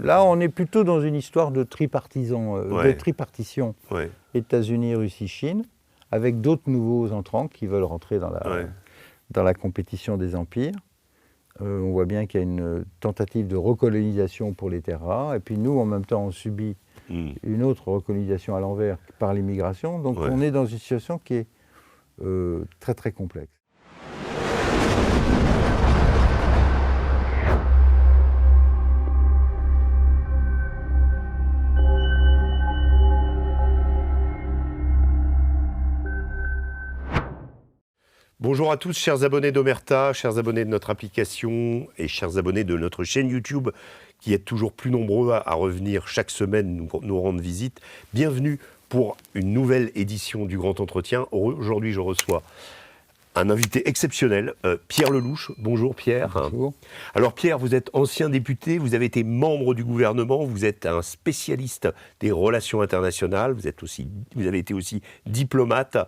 Là, on est plutôt dans une histoire de tripartition, Ouais. États-Unis, Russie, Chine, avec d'autres nouveaux entrants qui veulent rentrer dans la compétition des empires. On voit bien qu'il y a une tentative de recolonisation pour les terres rares, et puis nous, en même temps, on subit une autre recolonisation à l'envers par l'immigration. Donc on est dans une situation qui est très très complexe. Bonjour à tous, chers abonnés d'Omerta, chers abonnés de notre application et chers abonnés de notre chaîne YouTube qui êtes toujours plus nombreux à revenir chaque semaine nous rendre visite. Bienvenue pour une nouvelle édition du Grand Entretien. Aujourd'hui, je reçois un invité exceptionnel, Pierre Lelouch. Bonjour Pierre. Bonjour. Alors Pierre, vous êtes ancien député, vous avez été membre du gouvernement, vous êtes un spécialiste des relations internationales, vous avez été aussi diplomate.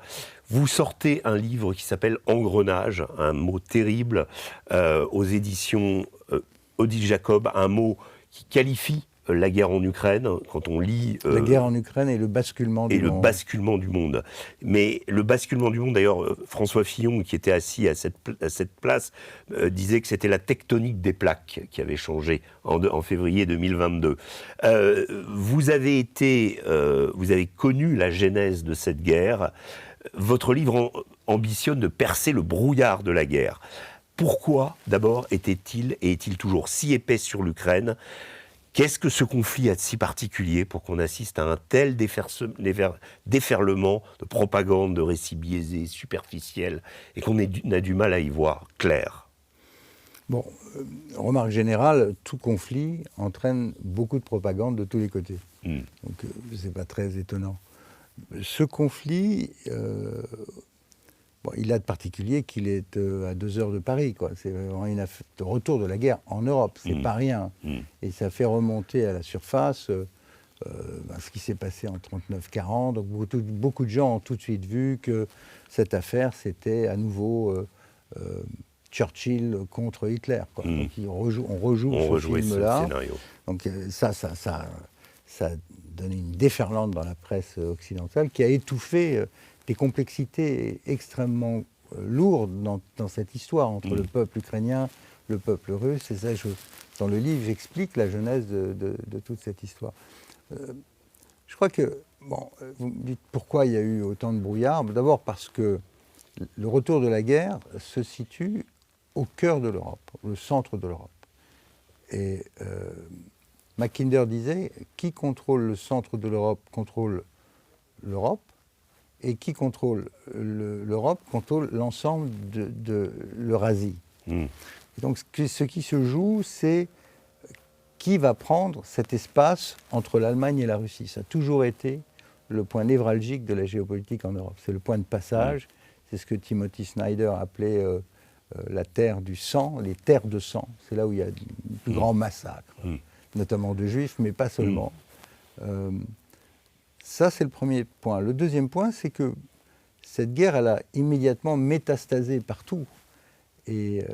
Vous sortez un livre qui s'appelle Engrenage, un mot terrible, aux éditions Odile Jacob, un mot qui qualifie la guerre en Ukraine, quand on lit... la guerre en Ukraine et le basculement du monde. Et le basculement du monde. Mais le basculement du monde, d'ailleurs, François Fillon, qui était assis à cette place, disait que c'était la tectonique des plaques qui avait changé en février 2022. Vous avez connu la genèse de cette guerre. Votre livre ambitionne de percer le brouillard de la guerre. Pourquoi, d'abord, était-il et est-il toujours si épais sur l'Ukraine ? Qu'est-ce que ce conflit a de si particulier pour qu'on assiste à un tel déferlement de propagande, de récits biaisés, superficiels, et qu'on a du mal à y voir clair ? Bon, remarque générale, tout conflit entraîne beaucoup de propagande de tous les côtés. Donc, c'est pas très étonnant. Ce conflit, il a de particulier qu'il est à 2 heures de Paris, quoi. C'est vraiment une affaire de retour de la guerre en Europe, c'est pas rien. Et ça fait remonter à la surface ce qui s'est passé en 39-40. Donc beaucoup de gens ont tout de suite vu que cette affaire, c'était à nouveau Churchill contre Hitler, quoi. Donc on rejoue ce film-là. Donc ça donne une déferlante dans la presse occidentale qui a étouffé des complexités extrêmement lourdes dans cette histoire entre le peuple ukrainien, le peuple russe. Et ça, dans le livre, j'explique la genèse de toute cette histoire. Je crois que, vous me dites pourquoi il y a eu autant de brouillard. D'abord parce que le retour de la guerre se situe au cœur de l'Europe, au centre de l'Europe. Et Mackinder disait, qui contrôle le centre de l'Europe contrôle l'Europe, et qui contrôle l'Europe contrôle l'ensemble de l'Eurasie. Et donc ce qui se joue, c'est qui va prendre cet espace entre l'Allemagne et la Russie. Ça a toujours été le point névralgique de la géopolitique en Europe. C'est le point de passage, c'est ce que Timothy Snyder appelait la terre du sang, les terres de sang. C'est là où il y a le plus grand massacre, notamment de juifs, mais pas seulement. Ça, c'est le premier point. Le deuxième point, c'est que cette guerre, elle a immédiatement métastasé partout. Et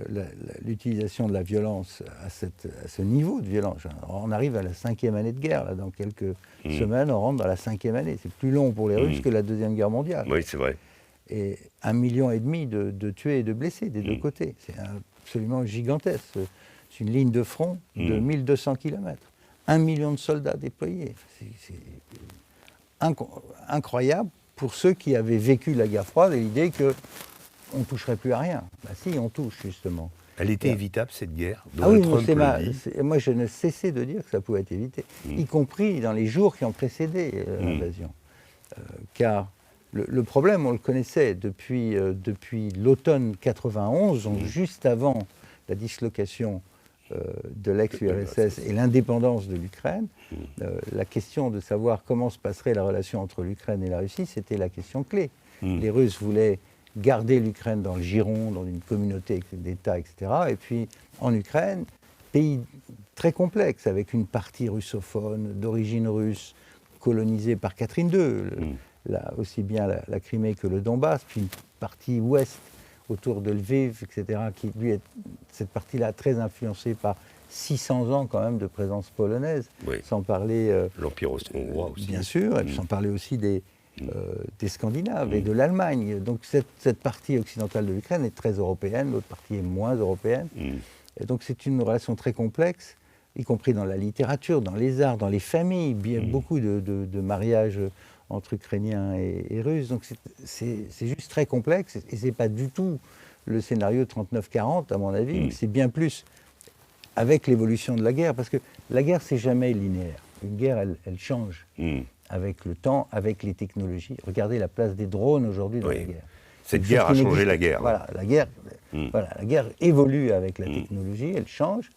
l'utilisation de la violence à ce niveau de violence, on arrive à la 5e année de guerre, là, dans quelques semaines, on rentre dans la 5e année. C'est plus long pour les Russes que la Deuxième Guerre mondiale. Oui, c'est vrai. Et 1,5 million de tués et de blessés des deux côtés. C'est absolument gigantesque. C'est une ligne de front de 1200 km. 1 million de soldats déployés. C'est incroyable pour ceux qui avaient vécu la guerre froide et l'idée qu'on ne toucherait plus à rien. Ben si, on touche justement. Elle était évitable, cette guerre. Moi, je ne cessais de dire que ça pouvait être évité, y compris dans les jours qui ont précédé l'invasion. Car le problème, on le connaissait depuis l'automne 91, donc juste avant la dislocation de l'ex-URSS et l'indépendance de l'Ukraine. La question de savoir comment se passerait la relation entre l'Ukraine et la Russie, c'était la question clé. Les Russes voulaient garder l'Ukraine dans le giron, dans une communauté d'États, etc. Et puis, en Ukraine, pays très complexe, avec une partie russophone, d'origine russe, colonisée par Catherine II, aussi bien la Crimée que le Donbass, puis une partie ouest, autour de Lviv, etc., qui, lui, est cette partie-là très influencée par 600 ans quand même de présence polonaise, sans parler... l'Empire austro-hongrois aussi. Bien sûr, et sans parler aussi des Scandinaves et de l'Allemagne. Donc cette partie occidentale de l'Ukraine est très européenne, l'autre partie est moins européenne. Et donc c'est une relation très complexe, y compris dans la littérature, dans les arts, dans les familles. Il y a beaucoup de mariages entre Ukrainiens et Russes. Donc c'est juste très complexe et c'est pas du tout le scénario 39-40 à mon avis. C'est bien plus avec l'évolution de la guerre, parce que la guerre c'est jamais linéaire. Une guerre elle change avec le temps, avec les technologies. Regardez la place des drones aujourd'hui dans la guerre. Cette guerre a changé la guerre. Voilà, la guerre évolue avec la technologie, elle change.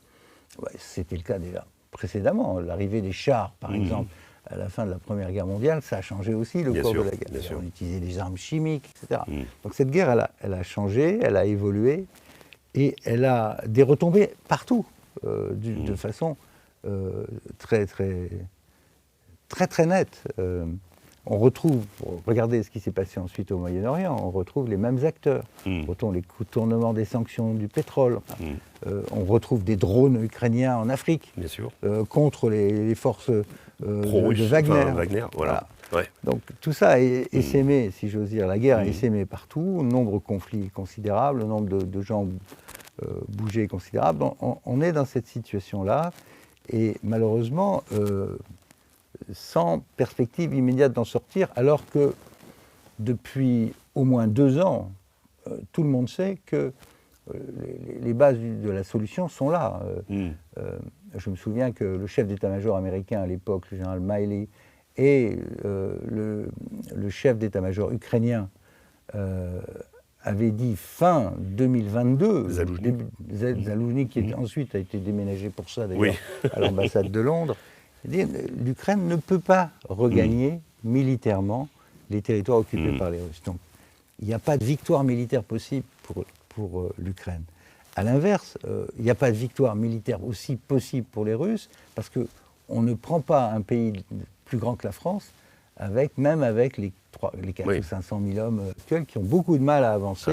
Ouais, c'était le cas déjà précédemment. L'arrivée des chars, par exemple, à la fin de la Première Guerre mondiale, ça a changé aussi le cours de la guerre. On utilisait des armes chimiques, etc. Donc cette guerre, elle a changé, elle a évolué, et elle a des retombées partout, de façon très nette. On retrouve, regardez ce qui s'est passé ensuite au Moyen-Orient, on retrouve les mêmes acteurs. On retrouve les contournements des sanctions du pétrole. On retrouve des drones ukrainiens en Afrique. Bien sûr. Contre les forces de Wagner. Enfin, Wagner, voilà. Ouais. Donc tout ça est essaimé, si j'ose dire. La guerre est essaimée partout, nombre de conflits considérable, nombre de gens bougés considérable. On est dans cette situation-là, et malheureusement, sans perspective immédiate d'en sortir, alors que depuis au moins 2 ans, tout le monde sait que les bases de la solution sont là. Je me souviens que le chef d'état-major américain à l'époque, le général Milley, et le chef d'état-major ukrainien avait dit fin 2022, Zaloujny, qui ensuite a été déménagé pour ça d'ailleurs à l'ambassade de Londres, l'Ukraine ne peut pas regagner militairement les territoires occupés par les Russes. Donc il n'y a pas de victoire militaire possible pour l'Ukraine. A l'inverse, il n'y a pas de victoire militaire aussi possible pour les Russes, parce qu'on ne prend pas un pays plus grand que la France, même avec les 400 ou 500 000 hommes actuels qui ont beaucoup de mal à avancer,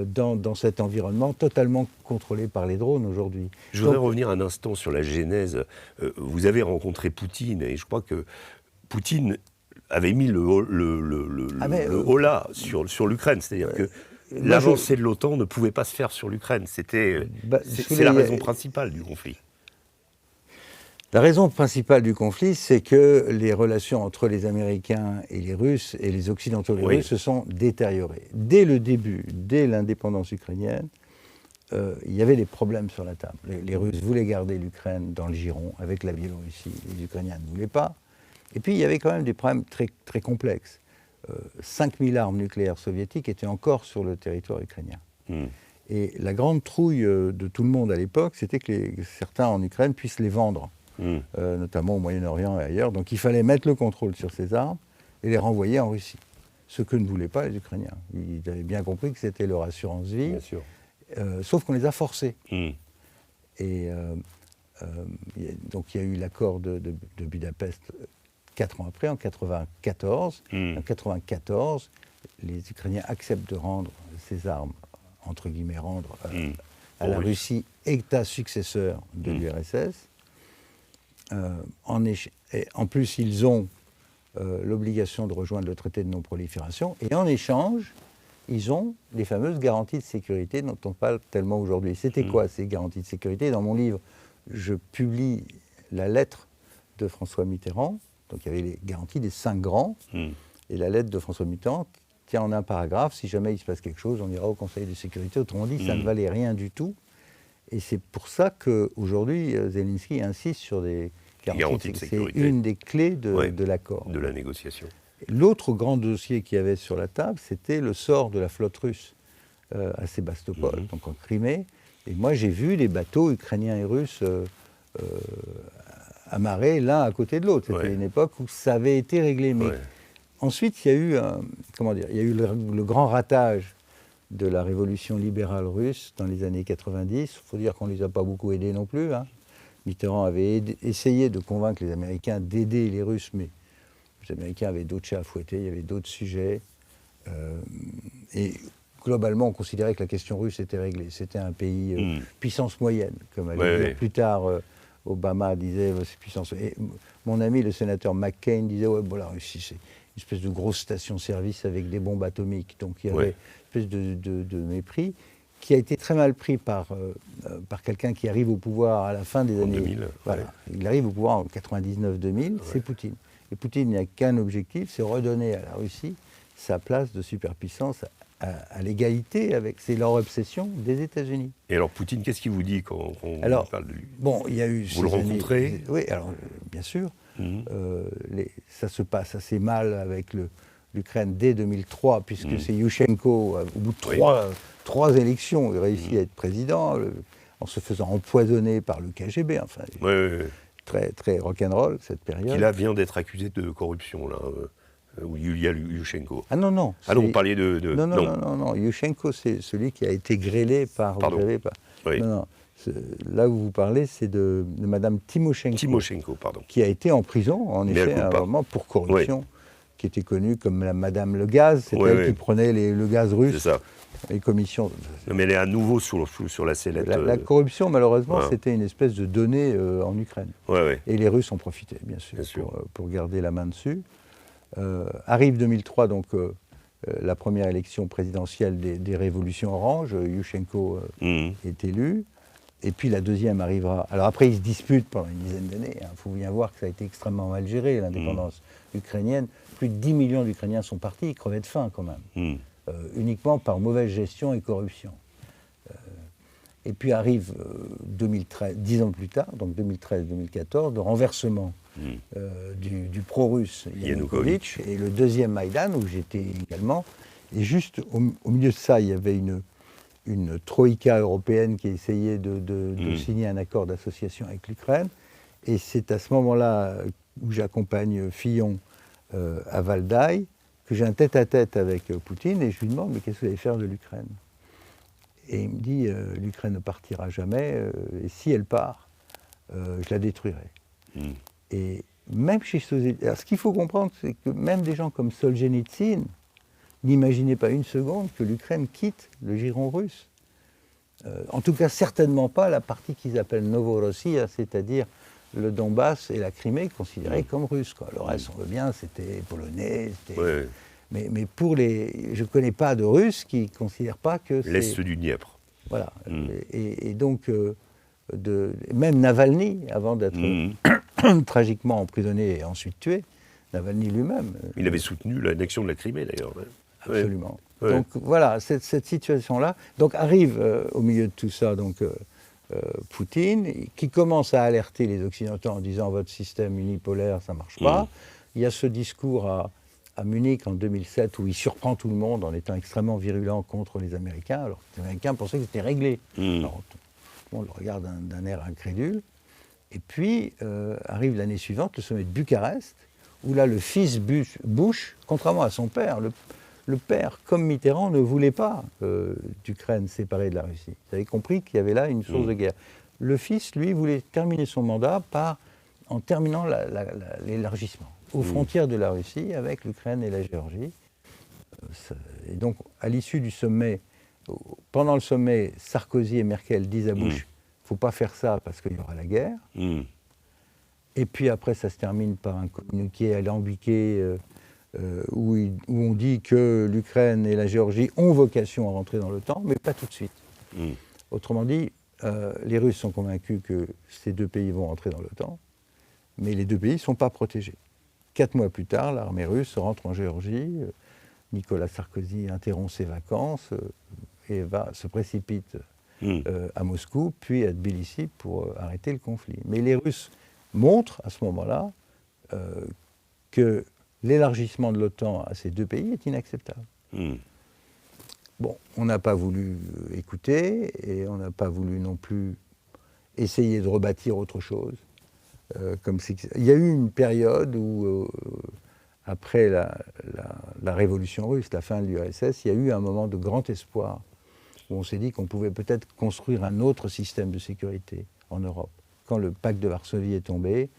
dans cet environnement totalement contrôlé par les drones aujourd'hui. Je voudrais revenir un instant sur la genèse. Vous avez rencontré Poutine, et je crois que Poutine avait mis le holà sur l'Ukraine, c'est-à-dire que l'avancée de l'OTAN ne pouvait pas se faire sur l'Ukraine. C'est la raison principale du conflit. La raison principale du conflit, c'est que les relations entre les Américains et les Russes, et les Occidentaux et les Russes, se sont détériorées. Dès le début, dès l'indépendance ukrainienne, il y avait des problèmes sur la table. Les Russes voulaient garder l'Ukraine dans le giron avec la Biélorussie. Les Ukrainiens ne voulaient pas. Et puis, il y avait quand même des problèmes très, très complexes. 5000 armes nucléaires soviétiques étaient encore sur le territoire ukrainien. Et la grande trouille de tout le monde à l'époque, c'était que certains en Ukraine puissent les vendre. Notamment au Moyen-Orient et ailleurs. Donc il fallait mettre le contrôle sur ces armes et les renvoyer en Russie. Ce que ne voulaient pas les Ukrainiens. Ils avaient bien compris que c'était leur assurance vie, sauf qu'on les a forcés. Et donc il y a eu l'accord de Budapest 4 ans après, en 1994. En 1994, les Ukrainiens acceptent de rendre ces armes, entre guillemets, rendre à la Russie, État successeur de l'URSS. En plus, ils ont l'obligation de rejoindre le traité de non-prolifération, et en échange, ils ont les fameuses garanties de sécurité dont on parle tellement aujourd'hui. C'était quoi ces garanties de sécurité? Dans mon livre, je publie la lettre de François Mitterrand, donc il y avait les garanties des 5 grands, et la lettre de François Mitterrand tient en un paragraphe: si jamais il se passe quelque chose, on ira au Conseil de sécurité. Autrement dit, ça ne valait rien du tout. Et c'est pour ça qu'aujourd'hui, Zelensky insiste sur des garanties de sécurité. C'est une des clés de l'accord. De la négociation. L'autre grand dossier qu'il y avait sur la table, c'était le sort de la flotte russe à Sébastopol, donc en Crimée. Et moi, j'ai vu les bateaux ukrainiens et russes amarrés l'un à côté de l'autre. C'était une époque où ça avait été réglé. Mais ensuite, il y a eu, le grand ratage de la révolution libérale russe dans les années 90. Il faut dire qu'on ne les a pas beaucoup aidés non plus. Mitterrand avait essayé de convaincre les Américains d'aider les Russes, mais les Américains avaient d'autres chats à fouetter, il y avait d'autres sujets. Et globalement, on considérait que la question russe était réglée. C'était un pays puissance moyenne, comme allait dire plus tard. Obama disait c'est puissance. Et mon ami, le sénateur McCain, disait la Russie, c'est une espèce de grosse station-service avec des bombes atomiques. Donc il y avait une espèce de mépris qui a été très mal pris par quelqu'un qui arrive au pouvoir à la fin des années 2000. Voilà. Il arrive au pouvoir en 99-2000, c'est Poutine. Et Poutine n'a qu'un objectif, c'est redonner à la Russie sa place de superpuissance à l'égalité avec, c'est leur obsession, des États-Unis. Et alors Poutine, qu'est-ce qu'il vous dit quand on parle de lui? Bon, il y a eu... Vous le rencontrez? Oui, alors bien sûr. Ça se passe assez mal avec l'Ukraine dès 2003, puisque c'est Yushchenko, au bout de trois élections, il réussit à être président, en se faisant empoisonner par le KGB, enfin... Très, très rock'n'roll, cette période. Qui là vient d'être accusé de corruption, là, Yulia Yushchenko. Ah non. Ah non, vous parliez de... Non. Yushchenko, c'est celui qui a été grêlé par... Pardon. Vous savez pas. Non. Là où vous parlez, c'est de Madame Tymoshenko. Tymoshenko, pardon. Qui a été en prison, en effet, à un moment, pour corruption, qui était connue comme la Madame le Gaz. C'est elle qui prenait le gaz russe. C'est ça. Les commissions. Mais elle est à nouveau sur la sellette. La corruption, malheureusement, c'était une espèce de donnée en Ukraine. Et les Russes en profitaient, bien sûr. Pour garder la main dessus. Arrive 2003, donc la première élection présidentielle des révolutions oranges. Yushchenko est élu. Et puis la deuxième arrivera. Alors après, ils se disputent pendant une dizaine d'années. Il faut bien voir que ça a été extrêmement mal géré, l'indépendance ukrainienne. Plus de 10 millions d'Ukrainiens sont partis, ils crevaient de faim quand même. Uniquement par mauvaise gestion et corruption. Et puis arrive 2013, 10 ans plus tard, donc 2013-2014, le renversement du pro-russe Yanukovych et le deuxième Maïdan, où j'étais également. Et juste au milieu de ça, il y avait une troïka européenne qui essayait de signer un accord d'association avec l'Ukraine. Et c'est à ce moment-là où j'accompagne Fillon à Valdai, que j'ai un tête-à-tête avec Poutine, et je lui demande « Mais qu'est-ce que vous allez faire de l'Ukraine ?» Et il me dit « L'Ukraine ne partira jamais, et si elle part, je la détruirai. » Et même chez ce qu'il faut comprendre, c'est que même des gens comme Solzhenitsyn n'imaginaient pas une seconde que l'Ukraine quitte le giron russe. En tout cas, certainement pas la partie qu'ils appellent Novorossia, c'est-à-dire le Donbass et la Crimée considérés comme russes. Le reste, on veut bien, c'était polonais. Mais pour je ne connais pas de Russes qui ne considèrent pas que c'est... L'Est du Dniepr. Voilà. Et donc, même Navalny, avant d'être tragiquement emprisonné et ensuite tué, Navalny lui-même... Il avait soutenu l'annexion de la Crimée, d'ailleurs. Absolument. Donc voilà, cette situation-là. Donc arrive au milieu de tout ça, Poutine, qui commence à alerter les Occidentaux en disant « Votre système unipolaire, ça ne marche pas ». Il y a ce discours à Munich en 2007 où il surprend tout le monde en étant extrêmement virulent contre les Américains, alors que les Américains pensaient que c'était réglé. Alors, tout le monde le regarde d'un air incrédule. Et puis arrive l'année suivante, le sommet de Bucarest, où là, le fils Bush, contrairement à son père, le père, comme Mitterrand, ne voulait pas d'Ukraine séparée de la Russie. Vous avez compris qu'il y avait là une source de guerre. Le fils, lui, voulait terminer son mandat en terminant l'élargissement aux frontières de la Russie avec l'Ukraine et la Géorgie. Et donc, à l'issue du sommet, pendant le sommet, Sarkozy et Merkel disent à Bush, il ne faut pas faire ça parce qu'il y aura la guerre. Et puis après, ça se termine par un communiqué alambiqué où on dit que l'Ukraine et la Géorgie ont vocation à rentrer dans l'OTAN, mais pas tout de suite. Autrement dit, les Russes sont convaincus que ces deux pays vont rentrer dans l'OTAN, mais les deux pays ne sont pas protégés. 4 mois plus tard, l'armée russe rentre en Géorgie, Nicolas Sarkozy interrompt ses vacances et se précipite à Moscou, puis à Tbilissi pour arrêter le conflit. Mais les Russes montrent à ce moment-là que l'élargissement de l'OTAN à ces deux pays est inacceptable. Bon, on n'a pas voulu écouter et on n'a pas voulu non plus essayer de rebâtir autre chose. Il y a eu une période où, après la révolution russe, la fin de l'URSS, il y a eu un moment de grand espoir où on s'est dit qu'on pouvait peut-être construire un autre système de sécurité en Europe. Quand le pacte de Varsovie est tombé,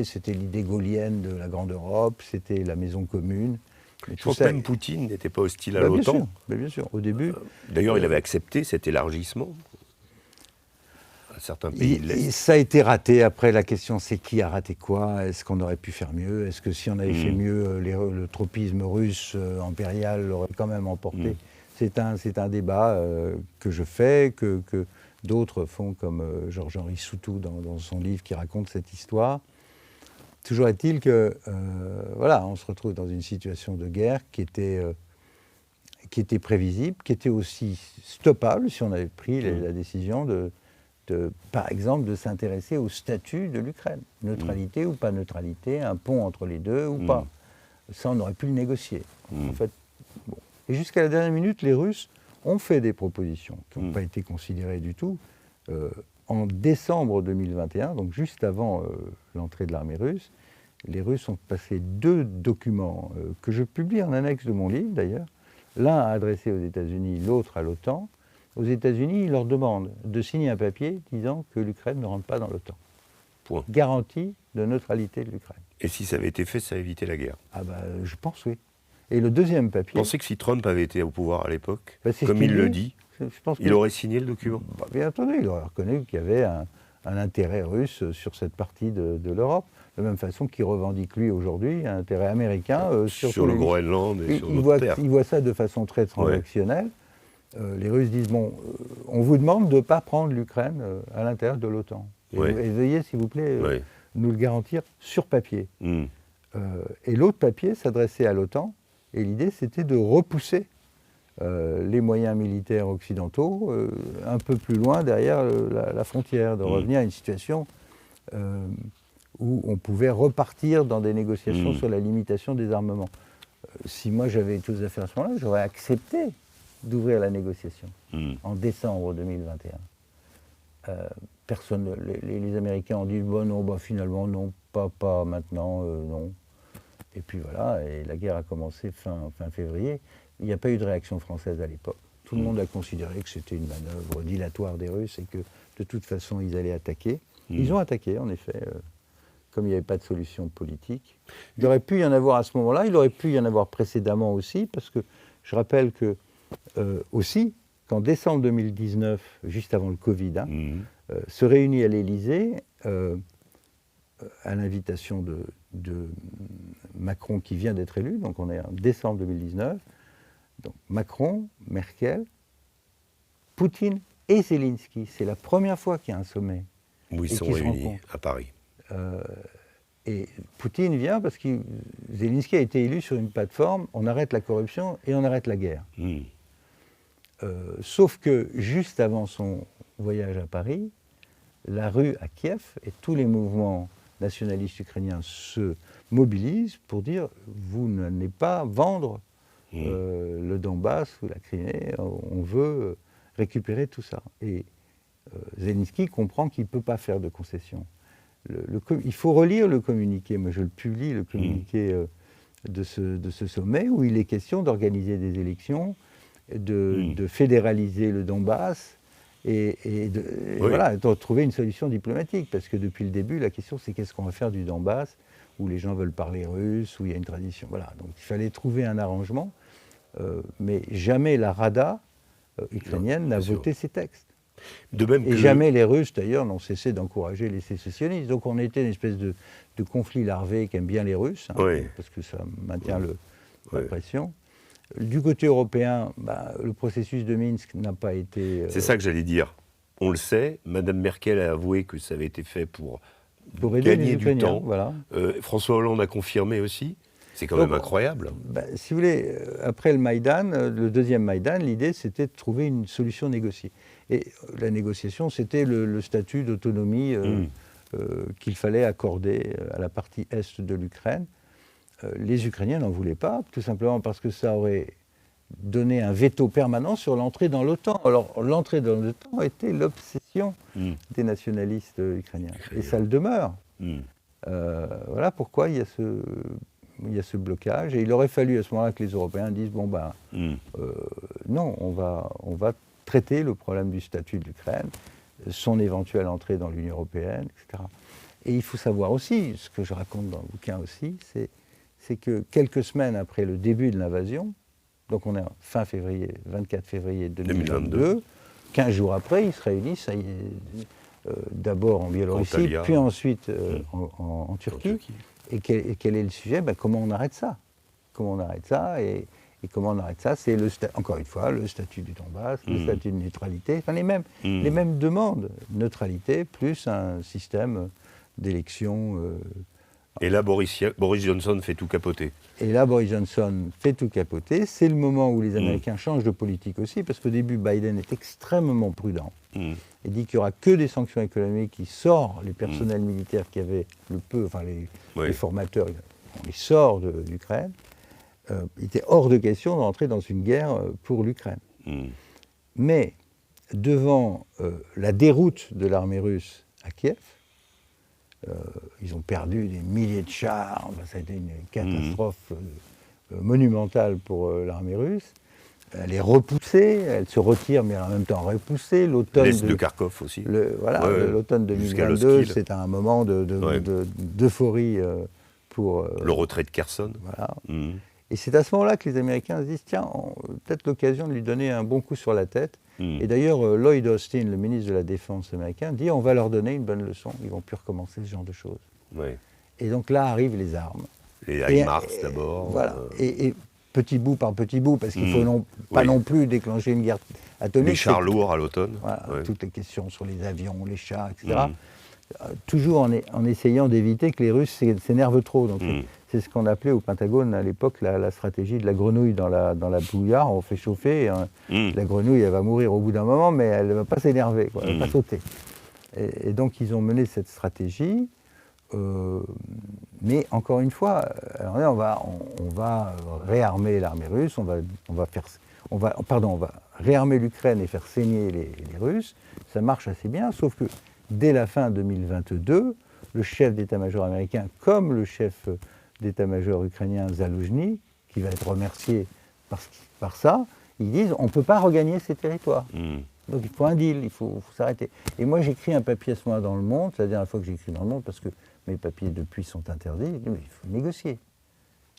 c'était l'idée gaullienne de la Grande Europe, c'était la maison commune. Je pense que même Poutine n'était pas hostile à l'OTAN. Bien sûr, au début. D'ailleurs, il avait accepté cet élargissement à certains pays de l'Est. Ça a été raté. Après, la question, c'est qui a raté quoi? Est-ce qu'on aurait pu faire mieux? Est-ce que si on avait fait mieux, le tropisme russe impérial l'aurait quand même emporté? C'est un débat que je fais, que d'autres font, comme Georges-Henri Soutou dans son livre qui raconte cette histoire. Toujours est-il que, voilà, on se retrouve dans une situation de guerre qui était prévisible, qui était aussi stoppable si on avait pris la décision par exemple, de s'intéresser au statut de l'Ukraine. Neutralité ou pas neutralité, un pont entre les deux ou pas. Ça, on aurait pu le négocier. En fait, bon. Et jusqu'à la dernière minute, les Russes ont fait des propositions qui n'ont pas été considérées du tout. En décembre 2021, donc juste avant l'entrée de l'armée russe, les Russes ont passé 2 documents que je publie en annexe de mon livre d'ailleurs, l'un adressé aux États-Unis, l'autre à l'OTAN. Aux États-Unis, ils leur demandent de signer un papier disant que l'Ukraine ne rentre pas dans l'OTAN. Point. Garantie de neutralité de l'Ukraine. Et si ça avait été fait, ça a évité la guerre? Ah bah, je pense oui. Et le deuxième papier... Vous pensez que si Trump avait été au pouvoir à l'époque, comme il le dit, il aurait signé le document? Bien entendu, il aurait reconnu qu'il y avait un intérêt russe sur cette partie de l'Europe, de la même façon qu'il revendique lui aujourd'hui un intérêt américain sur le Groenland et sur d'autres terres. Il voit ça de façon très transactionnelle. Les Russes disent, bon, on vous demande de ne pas prendre l'Ukraine à l'intérieur de l'OTAN. Et veuillez, s'il vous plaît, nous le garantir sur papier. Et l'autre papier s'adressait à l'OTAN, et l'idée c'était de repousser les moyens militaires occidentaux un peu plus loin derrière la frontière, de revenir à une situation où on pouvait repartir dans des négociations sur la limitation des armements. Si moi j'avais été aux affaires à ce moment-là, j'aurais accepté d'ouvrir la négociation en décembre 2021. Les Américains ont dit bon, non, finalement non, pas maintenant, non. Et puis voilà, et la guerre a commencé fin février. Il n'y a pas eu de réaction française à l'époque. Tout le monde a considéré que c'était une manœuvre dilatoire des Russes et que de toute façon ils allaient attaquer. Ils ont attaqué en effet, comme il n'y avait pas de solution politique. Il aurait pu y en avoir à ce moment-là, il aurait pu y en avoir précédemment aussi, parce que je rappelle que aussi, qu'en décembre 2019, juste avant le Covid, se réunit à l'Élysée, à l'invitation de Macron qui vient d'être élu, donc on est en décembre 2019, donc Macron, Merkel, Poutine et Zelensky. C'est la première fois qu'il y a un sommet. Où ils sont réunis à Paris. Et Poutine vient parce que Zelensky a été élu sur une plateforme, on arrête la corruption et on arrête la guerre. Sauf que juste avant son voyage à Paris, la rue à Kiev et tous les mouvements nationalistes ukrainiens se mobilisent pour dire vous n'allez pas vendre le Donbass ou la Crimée, on veut récupérer tout ça. Et Zelensky comprend qu'il ne peut pas faire de concessions. Il faut relire le communiqué, moi je le publie, le communiqué de ce sommet, où il est question d'organiser des élections, de fédéraliser le Donbass et de trouver une solution diplomatique. Parce que depuis le début, la question c'est qu'est-ce qu'on va faire du Donbass, où les gens veulent parler russe, où il y a une tradition. Voilà. Donc il fallait trouver un arrangement, mais jamais la Rada ukrainienne n'a voté ces textes. Et jamais les Russes, d'ailleurs, n'ont cessé d'encourager les sécessionnistes. Donc on était une espèce de conflit larvé qu'aiment bien les Russes, parce que ça maintient la pression. Du côté européen, le processus de Minsk n'a pas été... C'est ça que j'allais dire. On le sait, Mme Merkel a avoué que ça avait été fait pour gagner du temps. Voilà. François Hollande a confirmé aussi. C'est quand même incroyable. Si vous voulez, après le Maïdan, le deuxième Maïdan, l'idée c'était de trouver une solution négociée. Et la négociation, c'était le statut d'autonomie qu'il fallait accorder à la partie est de l'Ukraine. Les Ukrainiens n'en voulaient pas, tout simplement parce que ça aurait donné un veto permanent sur l'entrée dans l'OTAN. Alors l'entrée dans l'OTAN était l'obsession des nationalistes ukrainiens. Et ça le demeure. Voilà pourquoi il y a ce blocage. Et il aurait fallu à ce moment-là que les Européens disent bon non, on va traiter le problème du statut de l'Ukraine, son éventuelle entrée dans l'Union européenne, etc. Et il faut savoir aussi, ce que je raconte dans le bouquin aussi, c'est c'est que quelques semaines après le début de l'invasion, donc on est fin février, 24 février 2022, 15 jours après, ils se réunissent, ça y est, d'abord en Biélorussie, Antalya, puis ensuite en Turquie. Et quel est le sujet? Comment on arrête ça? Comment on arrête ça? Et comment on arrête ça? C'est, encore une fois, le statut du Donbass, le statut de neutralité, enfin les mêmes demandes. Neutralité plus un système d'élection. Et là, Boris Johnson fait tout capoter. Et là, Boris Johnson fait tout capoter. C'est le moment où les Américains changent de politique aussi, parce qu'au début, Biden est extrêmement prudent. Il dit qu'il n'y aura que des sanctions économiques, il sort les personnels militaires qui avaient les formateurs, on les sort d'Ukraine. Il était hors de question de rentrer dans une guerre pour l'Ukraine. Mais devant la déroute de l'armée russe à Kiev, ils ont perdu des milliers de chars, ça a été une catastrophe monumentale pour l'armée russe. Elle est repoussée, elle se retire, mais en même temps repoussée. L'est de Kharkov aussi. L'automne 2022, c'est un moment d'euphorie pour... le retrait de Kherson. Voilà. Et c'est à ce moment-là que les Américains se disent, tiens, peut-être l'occasion de lui donner un bon coup sur la tête. Et d'ailleurs, Lloyd Austin, le ministre de la Défense américain, dit, on va leur donner une bonne leçon, ils ne vont plus recommencer ce genre de choses. Et donc là arrivent les armes. Les HIMARS d'abord. Voilà. Et petit bout par petit bout, parce qu'il ne faut pas non plus déclencher une guerre atomique. Les chars lourds à l'automne. Voilà, toutes les questions sur les avions, les chars, etc. Toujours en essayant d'éviter que les Russes s'énervent trop. Donc, c'est ce qu'on appelait au Pentagone à l'époque la stratégie de la grenouille dans la bouillarde. On fait chauffer, la grenouille elle va mourir au bout d'un moment, mais elle ne va pas s'énerver, elle ne va pas sauter. Et donc ils ont mené cette stratégie, mais encore une fois, alors là, on va réarmer l'armée russe, on va réarmer l'Ukraine et faire saigner les Russes. Ça marche assez bien, sauf que dès la fin 2022, le chef d'état-major américain, comme le chef d'état-major ukrainien Zaloujny, qui va être remercié par ça, ils disent on ne peut pas regagner ces territoires. Donc il faut un deal, il faut s'arrêter. Et moi j'écris un papier à ce moment-là dans Le Monde, c'est la dernière fois que j'écris dans Le Monde, parce que mes papiers depuis sont interdits, je dis mais il faut négocier.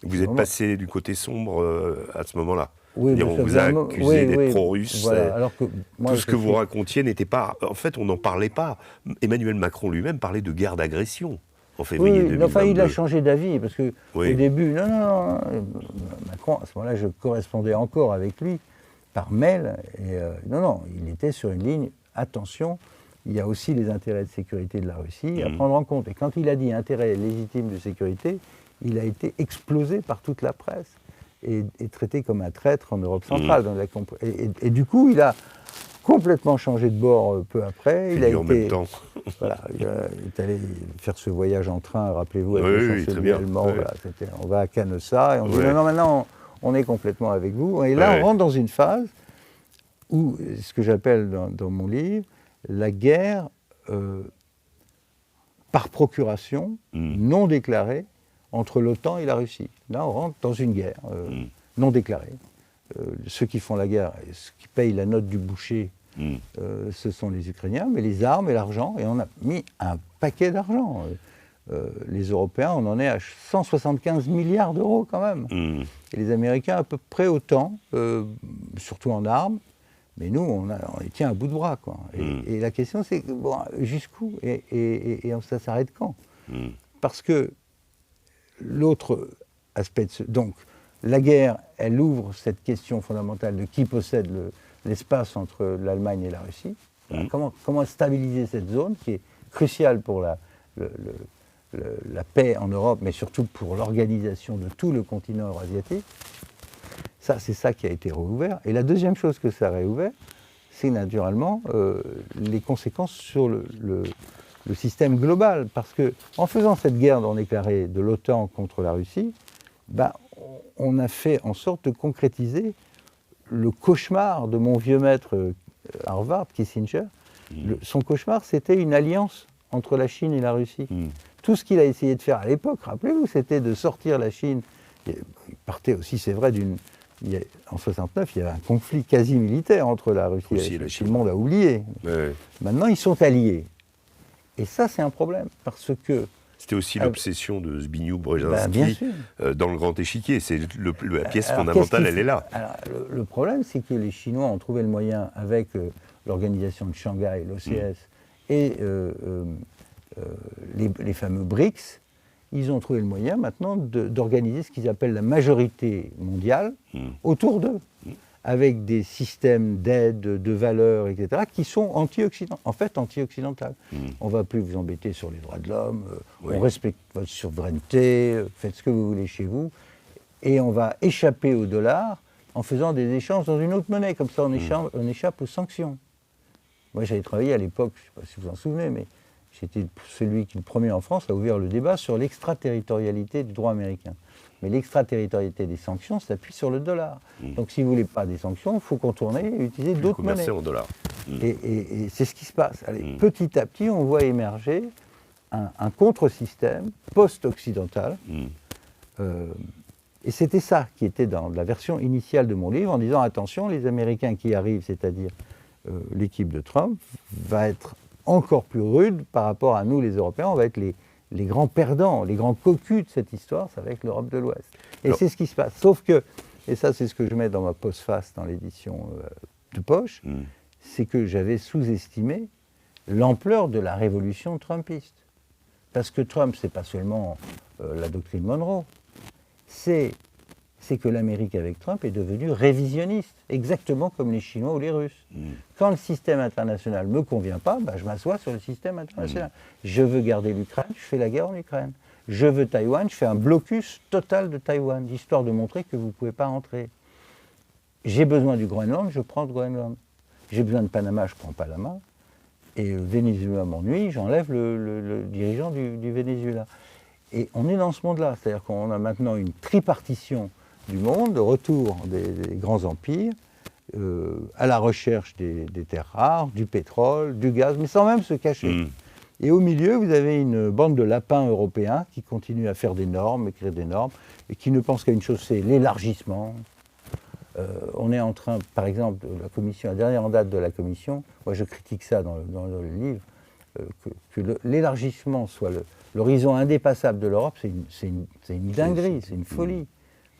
Vous êtes passé du côté sombre à ce moment-là. Oui, on vous a accusé d'être pro-russe. Voilà, alors que moi, tout ce que vous racontiez n'était pas... En fait, on n'en parlait pas. Emmanuel Macron lui-même parlait de guerre d'agression en février 2022. Enfin, il a changé d'avis, parce qu'au début, non, Macron, à ce moment-là, je correspondais encore avec lui par mail, et il était sur une ligne, attention, il y a aussi les intérêts de sécurité de la Russie à prendre en compte. Et quand il a dit intérêt légitime de sécurité, il a été explosé par toute la presse et traité comme un traître en Europe centrale. Et du coup, il a complètement changé de bord peu après. Il en même temps. Il est allé faire ce voyage en train, rappelez-vous, avec le chancelier allemand. Voilà, on va à Canossa et on dit non, maintenant on est complètement avec vous. Et là, on rentre dans une phase où, ce que j'appelle dans mon livre, la guerre par procuration, non déclarée, entre l'OTAN et la Russie. Là, on rentre dans une guerre non déclarée. Ceux qui font la guerre, ceux qui payent la note du boucher, ce sont les Ukrainiens, mais les armes et l'argent, et on a mis un paquet d'argent. Les Européens, on en est à 175 milliards d'euros quand même. Et les Américains à peu près autant, surtout en armes, mais nous, on les tient à bout de bras, quoi. Et la question, c'est jusqu'où et ça s'arrête quand? Parce que l'autre aspect donc la guerre, elle ouvre cette question fondamentale de qui possède l'espace entre l'Allemagne et la Russie. Comment stabiliser cette zone qui est cruciale pour la paix en Europe, mais surtout pour l'organisation de tout le continent eurasiatique. C'est ça qui a été rouvert. Et la deuxième chose que ça a réouvert, c'est naturellement les conséquences sur le système global. Parce qu'en faisant cette guerre non déclarée de l'OTAN contre la Russie, on a fait en sorte de concrétiser le cauchemar de mon vieux maître Harvard, Kissinger. Son cauchemar, c'était une alliance entre la Chine et la Russie. Tout ce qu'il a essayé de faire à l'époque, rappelez-vous, c'était de sortir la Chine. Il partait aussi, c'est vrai, en 69, il y avait un conflit quasi militaire entre la Russie et la Chine. Tout le monde a oublié. Maintenant, ils sont alliés. Et ça, c'est un problème, parce que C'était aussi l'obsession de Zbigniew Brzezinski dans le grand échiquier. C'est la pièce fondamentale, elle est là. Alors, le problème, c'est que les Chinois ont trouvé le moyen, avec l'organisation de Shanghai, l'OCS, et les fameux BRICS, ils ont trouvé le moyen maintenant d'organiser ce qu'ils appellent la majorité mondiale autour d'eux, avec des systèmes d'aide, de valeurs, etc., qui sont anti-occidentales. On ne va plus vous embêter sur les droits de l'homme, on respecte votre souveraineté, faites ce que vous voulez chez vous, et on va échapper au dollar en faisant des échanges dans une autre monnaie, comme ça on échappe aux sanctions. Moi j'avais travaillé à l'époque, je ne sais pas si vous vous en souvenez, mais j'étais celui qui, le premier en France, a ouvert le débat sur l'extraterritorialité du droit américain. Mais l'extraterritorialité des sanctions s'appuie sur le dollar. Donc si vous ne voulez pas des sanctions, il faut contourner et utiliser d'autres monnaies. En dollars. Et c'est ce qui se passe. Allez, petit à petit, on voit émerger un contre-système post-occidental. Et c'était ça qui était dans la version initiale de mon livre, en disant attention, les Américains qui arrivent, c'est-à-dire l'équipe de Trump, va être encore plus rude par rapport à nous, les Européens. On va être les grands perdants, les grands cocus de cette histoire, ça va être l'Europe de l'Ouest. Et c'est ce qui se passe. Sauf que, et ça c'est ce que je mets dans ma postface dans l'édition de poche, c'est que j'avais sous-estimé l'ampleur de la révolution trumpiste. Parce que Trump, c'est pas seulement la doctrine Monroe, c'est que l'Amérique avec Trump est devenue révisionniste, exactement comme les Chinois ou les Russes. Quand le système international ne me convient pas, je m'assois sur le système international. Je veux garder l'Ukraine, je fais la guerre en Ukraine. Je veux Taïwan, je fais un blocus total de Taïwan, histoire de montrer que vous ne pouvez pas entrer. J'ai besoin du Groenland, je prends le Groenland. J'ai besoin de Panama, je prends Panama. Et le Venezuela m'ennuie, j'enlève le dirigeant du Venezuela. Et on est dans ce monde-là, c'est-à-dire qu'on a maintenant une tripartition du monde, de retour des grands empires, à la recherche des terres rares, du pétrole, du gaz, mais sans même se cacher. Et au milieu, vous avez une bande de lapins européens qui continuent à faire des normes, écrire des normes, et qui ne pensent qu'à une chose, c'est l'élargissement. On est en train, par exemple, la commission, la dernière en date de la commission, moi je critique ça dans le livre, que l'élargissement soit l'horizon indépassable de l'Europe, c'est une dinguerie, c'est une folie.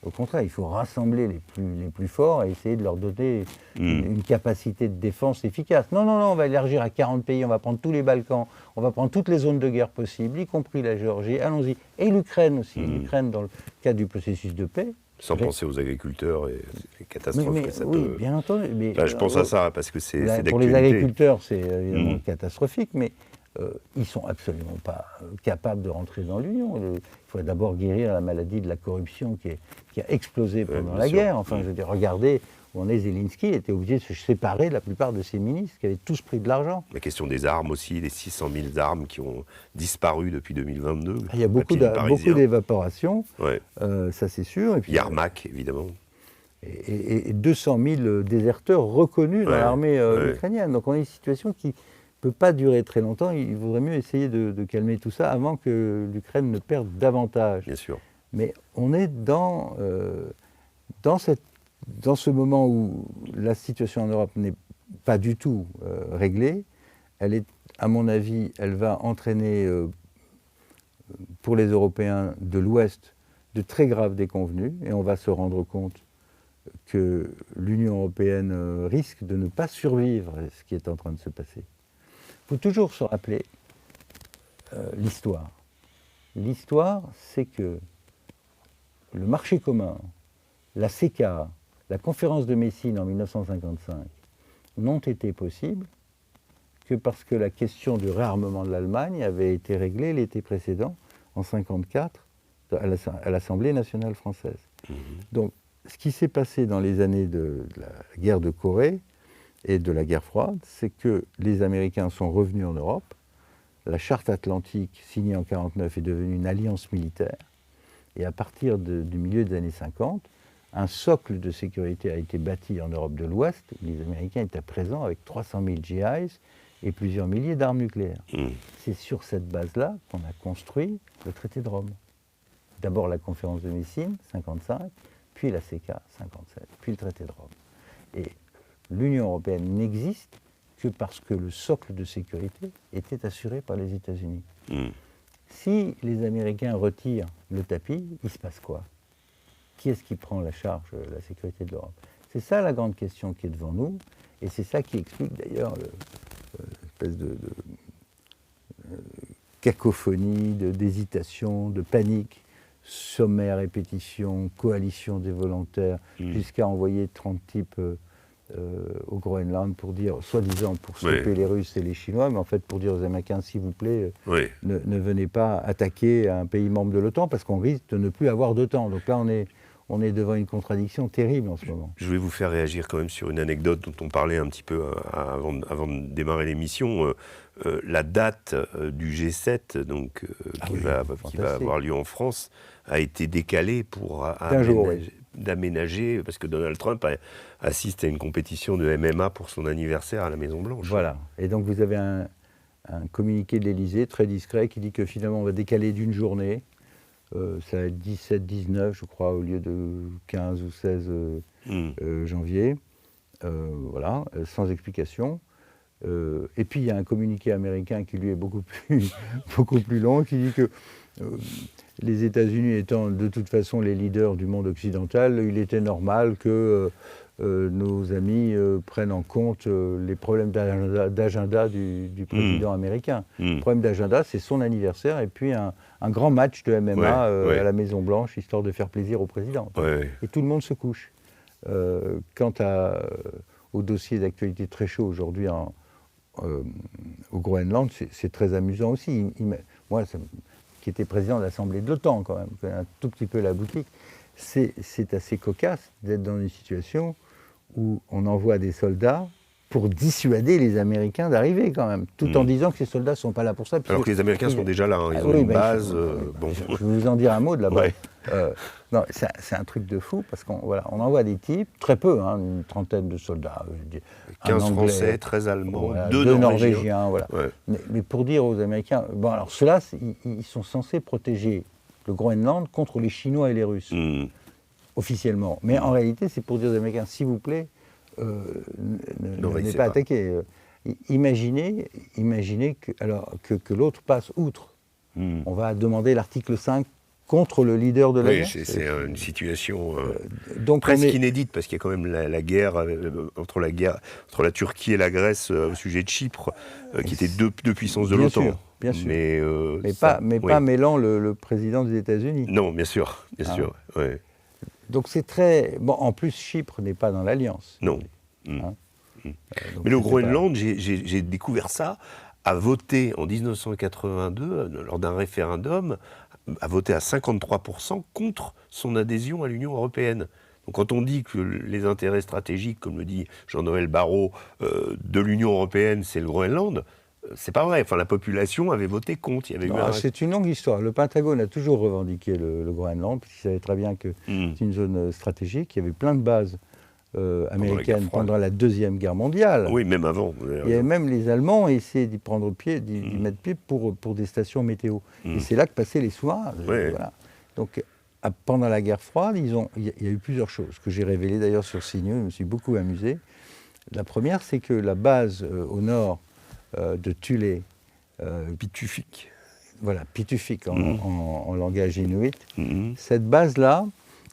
Au contraire, il faut rassembler les plus forts et essayer de leur donner une capacité de défense efficace. Non, on va élargir à 40 pays, on va prendre tous les Balkans, on va prendre toutes les zones de guerre possibles, y compris la Géorgie, allons-y. Et l'Ukraine aussi, l'Ukraine dans le cadre du processus de paix. Sans penser aux agriculteurs et les catastrophes que ça peut... Oui, bien entendu. Mais, je pense à ça, parce que c'est d'actualité. Pour les agriculteurs, c'est évidemment catastrophique, mais ils ne sont absolument pas capables de rentrer dans l'Union. Il faut d'abord guérir la maladie de la corruption qui a explosé pendant la guerre. Enfin, je veux dire, regardez où on est. Zelensky était obligé de se séparer de la plupart de ses ministres qui avaient tous pris de l'argent. La question des armes aussi, les 600 000 armes qui ont disparu depuis 2022. Il y a beaucoup d'évaporation, ça c'est sûr. Et puis, Yarmak, évidemment. Et 200 000 déserteurs reconnus dans l'armée ukrainienne. Donc on a une situation qui ne peut pas durer très longtemps. Il vaudrait mieux essayer de calmer tout ça avant que l'Ukraine ne perde davantage. Bien sûr. Mais on est dans ce moment où la situation en Europe n'est pas du tout réglée. Elle est, à mon avis, elle va entraîner pour les Européens de l'Ouest de très graves déconvenues. Et on va se rendre compte que l'Union européenne risque de ne pas survivre à ce qui est en train de se passer. Il faut toujours se rappeler l'histoire. L'histoire, c'est que le marché commun, la CECA, la conférence de Messine en 1955 n'ont été possibles que parce que la question du réarmement de l'Allemagne avait été réglée l'été précédent, en 1954, à l'Assemblée nationale française. Donc, ce qui s'est passé dans les années de la guerre de Corée et de la guerre froide, c'est que les Américains sont revenus en Europe. La charte atlantique, signée en 1949, est devenue une alliance militaire. Et à partir du milieu des années 50, un socle de sécurité a été bâti en Europe de l'Ouest, où les Américains étaient présents avec 300 000 GIs et plusieurs milliers d'armes nucléaires. C'est sur cette base-là qu'on a construit le traité de Rome. D'abord la conférence de Messine, 1955, puis la CECA, 1957, puis le traité de Rome. Et l'Union européenne n'existe que parce que le socle de sécurité était assuré par les États-Unis. Si les Américains retirent le tapis, il se passe quoi? Qui est-ce qui prend la charge de la sécurité de l'Europe? C'est ça la grande question qui est devant nous, et c'est ça qui explique d'ailleurs l'espèce de cacophonie, d'hésitation, de panique, sommet à répétition, coalition des volontaires, jusqu'à envoyer 30 types au Groenland pour dire, soi-disant pour stopper les Russes et les Chinois, mais en fait pour dire aux Américains, s'il vous plaît, ne venez pas attaquer un pays membre de l'OTAN, parce qu'on risque de ne plus avoir d'OTAN. Donc là, on est devant une contradiction terrible en ce moment. Je vais vous faire réagir quand même sur une anecdote dont on parlait un petit peu avant de démarrer l'émission. La date du G7, donc, qui va avoir lieu en France, a été décalée pour d'aménager, parce que Donald Trump assiste à une compétition de MMA pour son anniversaire à la Maison-Blanche. Voilà. Et donc vous avez un communiqué de l'Élysée très discret qui dit que finalement on va décaler d'une journée. Ça va être 17-19, je crois, au lieu de 15 ou 16 janvier. Voilà, sans explication. Et puis il y a un communiqué américain qui lui est beaucoup plus long, qui dit que les États-Unis étant de toute façon les leaders du monde occidental, il était normal que nos amis prennent en compte les problèmes d'agenda du président américain. Le problème d'agenda, c'est son anniversaire et puis un grand match de MMA à la Maison-Blanche, histoire de faire plaisir au président. Et tout le monde se couche. Quant au dossier d'actualité très chaud aujourd'hui au Groenland, c'est très amusant aussi. Moi, qui était président de l'Assemblée de l'OTAN quand même, un tout petit peu la boutique, c'est assez cocasse d'être dans une situation où on envoie des soldats pour dissuader les Américains d'arriver quand même, tout en disant que ces soldats ne sont pas là pour ça. Alors que les Américains sont déjà là, ils ont une base. Je vais vous en dire un mot de là-bas. Non, c'est un truc de fou, parce qu'on envoie des types, très peu, une trentaine de soldats. 15 Anglais, Français, 13 Allemands, 2 Norvégiens. Voilà. Mais pour dire aux Américains, bon alors ceux-là, ils sont censés protéger le Groenland contre les Chinois et les Russes, officiellement. Mais en réalité, c'est pour dire aux Américains, s'il vous plaît, ne venez pas attaquer. Imaginez que l'autre passe outre. On va demander l'article 5 contre le leader de la guerre. C'est une situation presque inédite, parce qu'il y a quand même la guerre entre la Turquie et la Grèce au sujet de Chypre, qui étaient deux puissances de l'OTAN. Bien sûr. Mais pas mêlant le président des États-Unis. Non, bien sûr. Ouais. Donc c'est très... Bon, en plus, Chypre n'est pas dans l'Alliance. Non. Mais le Groenland, j'ai découvert ça, a voté en 1982, lors d'un référendum, a voté à 53% contre son adhésion à l'Union européenne. Donc quand on dit que les intérêts stratégiques, comme le dit Jean-Noël Barrot, de l'Union européenne, c'est le Groenland, c'est pas vrai. Enfin, la population avait voté contre. C'est une longue histoire. Le Pentagone a toujours revendiqué le Groenland, parce qu'il savait très bien que c'est une zone stratégique. Il y avait plein de bases américaines pendant la Deuxième Guerre mondiale. Oui, même avant. Il y avait même les Allemands essayaient d'y prendre pied, d'y mettre pied pour des stations météo. Et c'est là que passaient les sous-marins. Voilà. Donc, pendant la guerre froide, il y a eu plusieurs choses que j'ai révélées d'ailleurs sur CNews. Je me suis beaucoup amusé. La première, c'est que la base au nord de Thulé, Pitufik. Voilà, Pitufik en langage inuit. Cette base-là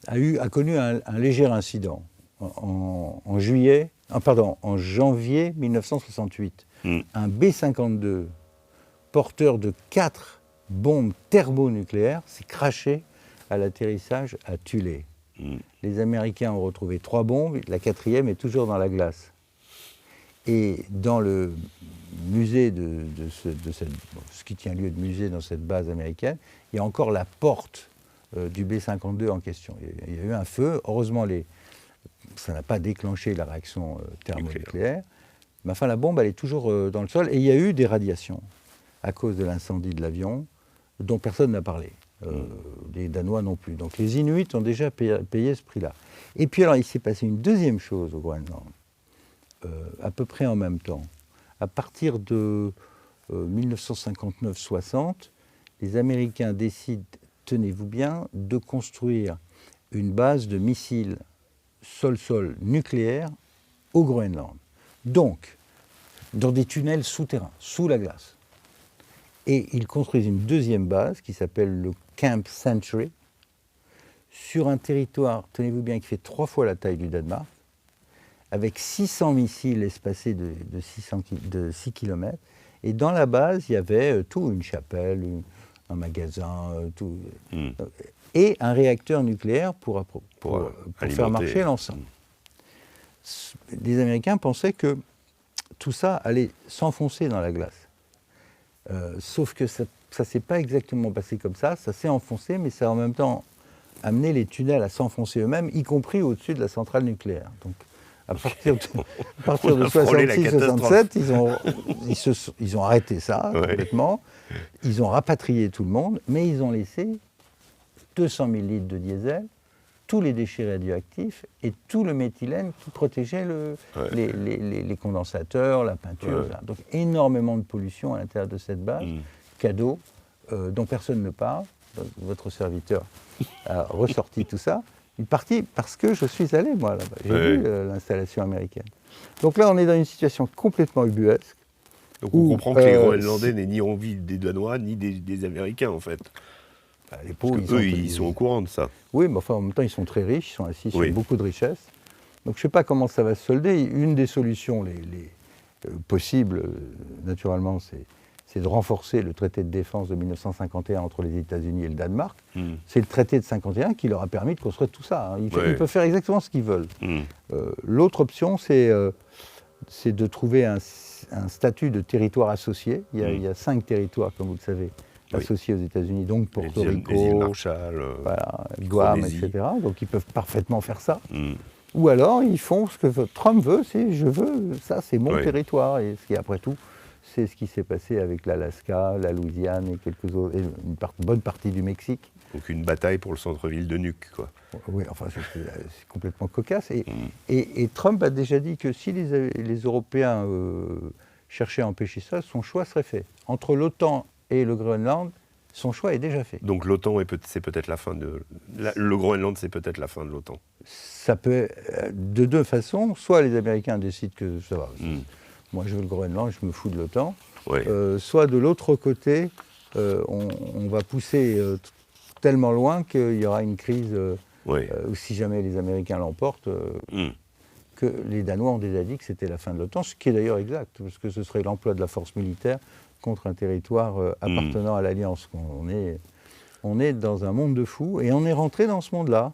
a connu un léger incident en janvier 1968. Un B-52 porteur de 4 bombes thermonucléaires s'est craché à l'atterrissage à Thulé. Les Américains ont retrouvé 3 bombes, la 4e est toujours dans la glace. Et dans le musée ce qui tient lieu de musée dans cette base américaine, il y a encore la porte du B-52 en question. Il y a eu un feu, heureusement ça n'a pas déclenché la réaction thermonucléaire, mais enfin la bombe elle est toujours dans le sol, et il y a eu des radiations à cause de l'incendie de l'avion dont personne n'a parlé. Les Danois non plus. Donc les Inuits ont déjà payé ce prix-là. Et puis alors il s'est passé une deuxième chose au Groenland, à peu près en même temps. À partir de 1959-60, les Américains décident, tenez-vous bien, de construire une base de missiles sol-sol nucléaires au Groenland. Donc, dans des tunnels souterrains, sous la glace. Et ils construisent une deuxième base qui s'appelle le Camp Century, sur un territoire, tenez-vous bien, qui fait 3 fois la taille du Danemark, avec 600 missiles espacés de 6 km. Et dans la base, il y avait tout, une chapelle, un magasin, tout, et un réacteur nucléaire pour faire marcher l'ensemble. Les Américains pensaient que tout ça allait s'enfoncer dans la glace. Sauf que ça ne s'est pas exactement passé comme ça s'est enfoncé, mais ça a en même temps amené les tunnels à s'enfoncer eux-mêmes, y compris au-dessus de la centrale nucléaire. Donc, à partir de 66-67, ils ont arrêté ça complètement. Ils ont rapatrié tout le monde, mais ils ont laissé 200 000 litres de diesel, tous les déchets radioactifs et tout le méthylène qui protégeait les condensateurs, la peinture. Donc énormément de pollution à l'intérieur de cette base, cadeau, dont personne ne parle. Donc, votre serviteur a ressorti tout ça. Il est parti parce que je suis allé, moi, là-bas. J'ai vu l'installation américaine. Donc là, on est dans une situation complètement ubuesque. Donc on comprend que les Groenlandais n'aient ni envie des Danois, ni des Américains, en fait. Les pauvres, ils sont au courant de ça. Oui, mais enfin, en même temps, ils sont très riches, ils sont assis sur beaucoup de richesses. Donc je ne sais pas comment ça va se solder. Une des solutions les possibles, naturellement, c'est de renforcer le traité de défense de 1951 entre les États-Unis et le Danemark. C'est le traité de 1951 qui leur a permis de construire tout ça. Ils peuvent faire exactement ce qu'ils veulent. L'autre option, c'est de trouver un statut de territoire associé. Il y a 5 territoires, comme vous le savez, associés aux États-Unis, donc Porto Rico, les îles Marshall, Guam, etc. Donc ils peuvent parfaitement faire ça. Ou alors ils font ce que Trump veut, c'est je veux, ça c'est mon territoire. Et ce qui, après tout, c'est ce qui s'est passé avec l'Alaska, la Louisiane et quelques autres, et une bonne partie du Mexique. Donc une bataille pour le centre-ville de Nuuk, quoi. Oui, enfin c'est complètement cocasse. Et Trump a déjà dit que si les Européens cherchaient à empêcher ça, son choix serait fait. Entre l'OTAN et le Groenland, son choix est déjà fait. Donc l'OTAN, c'est peut-être la fin de... Le Groenland, c'est peut-être la fin de l'OTAN. Ça peut... De deux façons. Soit les Américains décident que ça va. Moi, je veux le Groenland, je me fous de l'OTAN. Soit de l'autre côté, on va pousser tellement loin qu'il y aura une crise, si jamais les Américains l'emportent, que les Danois ont déjà dit que c'était la fin de l'OTAN, ce qui est d'ailleurs exact, parce que ce serait l'emploi de la force militaire contre un territoire appartenant à l'Alliance. On est dans un monde de fous, et on est rentré dans ce monde-là.